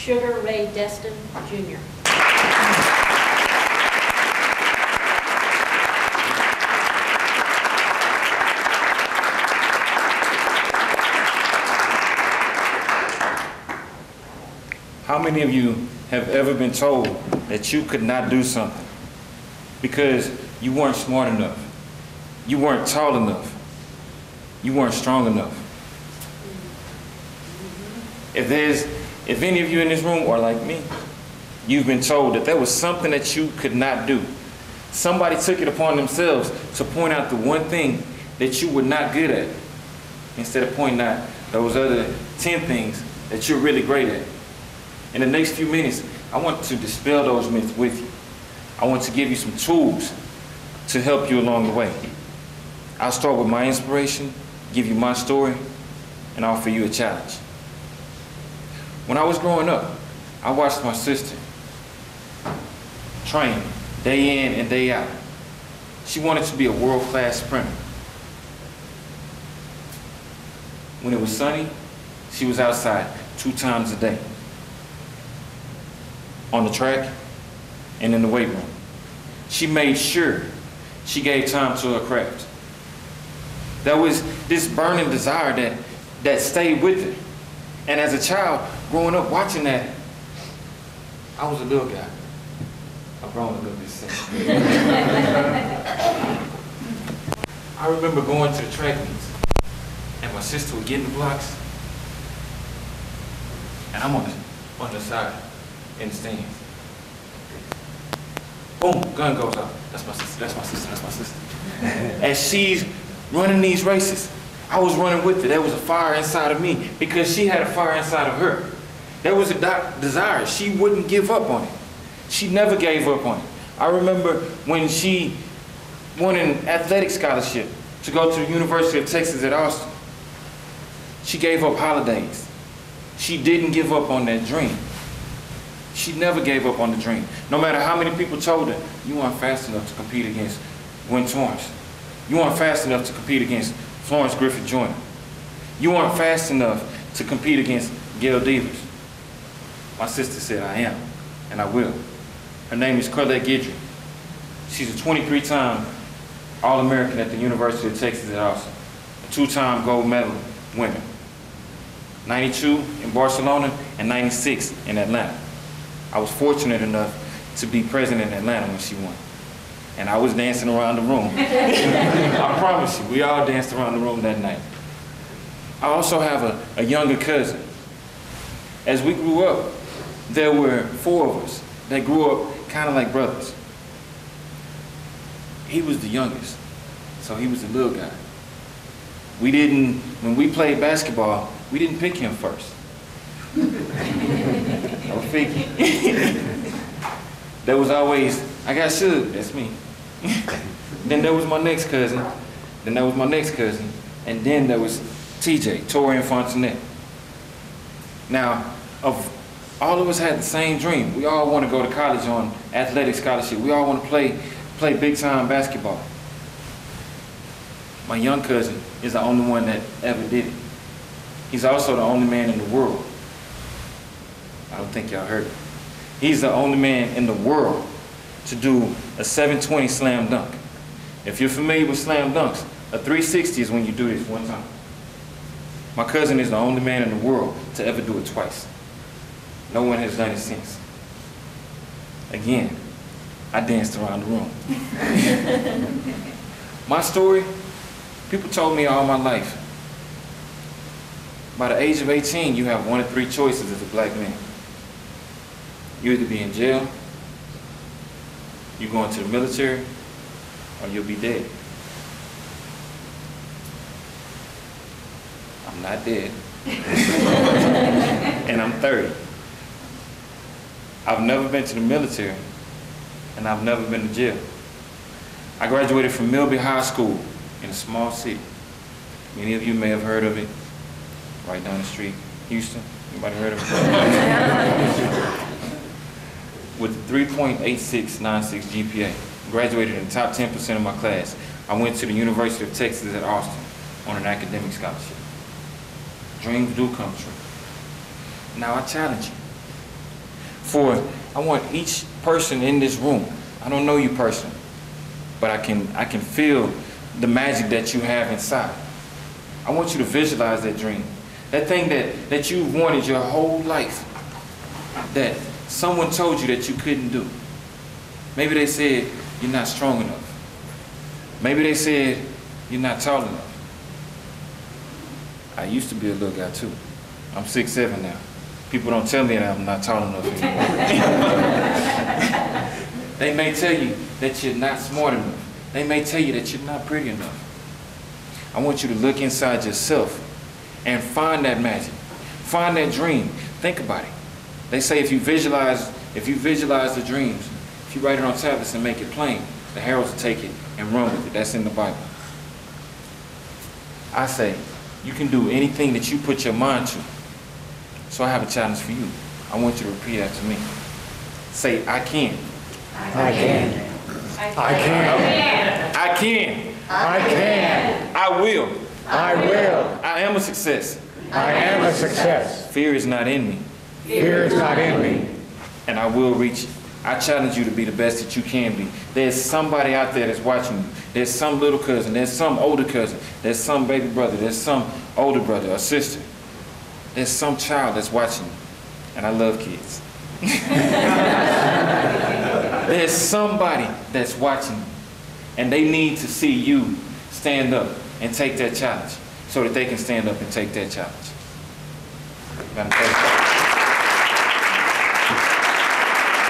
Sugar Ray Destin, Jr. How many of you have ever been told that you could not do something because you weren't smart enough, you weren't tall enough, you weren't strong enough? If any of you in this room are like me, you've been told that there was something that you could not do. Somebody took it upon themselves to point out the one thing that you were not good at, instead of pointing out those other 10 things that you're really great at. In the next few minutes, I want to dispel those myths with you. I want to give you some tools to help you along the way. I'll start with my inspiration, give you my story, and offer you a challenge. When I was growing up, I watched my sister train day in and day out. She wanted to be a world-class sprinter. When it was sunny, she was outside 2 times a day, on the track and in the weight room. She made sure she gave time to her craft. There was this burning desire that stayed with her. And as a child, growing up watching that, I was a little guy. I've grown a little bit since. I remember going to the track meets, and my sister would get in the blocks, and I'm on the side in the stands. Boom, gun goes off. That's my sister, that's my sister, that's my sister. As she's running these races, I was running with her. There was a fire inside of me because she had a fire inside of her. There was a desire. She wouldn't give up on it. She never gave up on it. I remember when she won an athletic scholarship to go to the University of Texas at Austin. She gave up holidays. She didn't give up on that dream. She never gave up on the dream. No matter how many people told her, you aren't fast enough to compete against Gwen Torrance. You aren't fast enough to compete against Florence Griffith Joyner. You aren't fast enough to compete against Gail Devers. My sister said, I am, and I will. Her name is Colette Guidry. She's a 23-time All-American at the University of Texas at Austin, a 2-time gold medal winner. 92 in Barcelona and 96 in Atlanta. I was fortunate enough to be present in Atlanta when she won. And I was dancing around the room. I promise you, we all danced around the room that night. I also have a younger cousin. As we grew up, there were 4 of us that grew up kind of like brothers. He was the youngest, so he was the little guy. When we played basketball, we didn't pick him first. Go figure. There was always, I got Suge, that's me. Then there was my next cousin, then there was my next cousin, and then there was TJ, Torian Fontenette. Now, all of us had the same dream. We all want to go to college on athletic scholarship. We all want to play big-time basketball. My young cousin is the only one that ever did it. He's also the only man in the world. I don't think y'all heard it. He's the only man in the world to do a 720 slam dunk. If you're familiar with slam dunks, a 360 is when you do this one time. My cousin is the only man in the world to ever do it twice. No one has done it since. Again, I danced around the room. My story, people told me all my life. By the age of 18, you have 1 of 3 choices as a black man. You either be in jail, you go into the military, or you'll be dead. I'm not dead. And I'm 30. I've never been to the military, and I've never been to jail. I graduated from Milby High School in a small city. Many of you may have heard of it, right down the street. Houston, anybody heard of it? With 3.8696 GPA, graduated in the top 10% of my class. I went to the University of Texas at Austin on an academic scholarship. Dreams do come true. Now I challenge you. I want each person in this room, I don't know you personally, but I can feel the magic that you have inside. I want you to visualize that dream. That thing that you've wanted your whole life, that someone told you that you couldn't do. Maybe they said you're not strong enough. Maybe they said you're not tall enough. I used to be a little guy too. I'm 6'7" now. People don't tell me that I'm not tall enough anymore. They may tell you that you're not smart enough. They may tell you that you're not pretty enough. I want you to look inside yourself and find that magic. Find that dream. Think about it. They say if you visualize the dreams, if you write it on tablets and make it plain, the heralds will take it and run with it. That's in the Bible. I say, you can do anything that you put your mind to. So I have a challenge for you. I want you to repeat after me. Say, I can. I can. I can. I can. I can. I will. I will. I am a success. I am a success. Fear is not in me, Fear is not in me. and I will reach it. I challenge you to be the best that you can be. There's somebody out there that's watching you. There's some little cousin. There's some older cousin. There's some baby brother. There's some older brother or sister. There's some child that's watching you. And I love kids. There's somebody that's watching you, and they need to see you stand up and take that challenge so that they can stand up and take that challenge.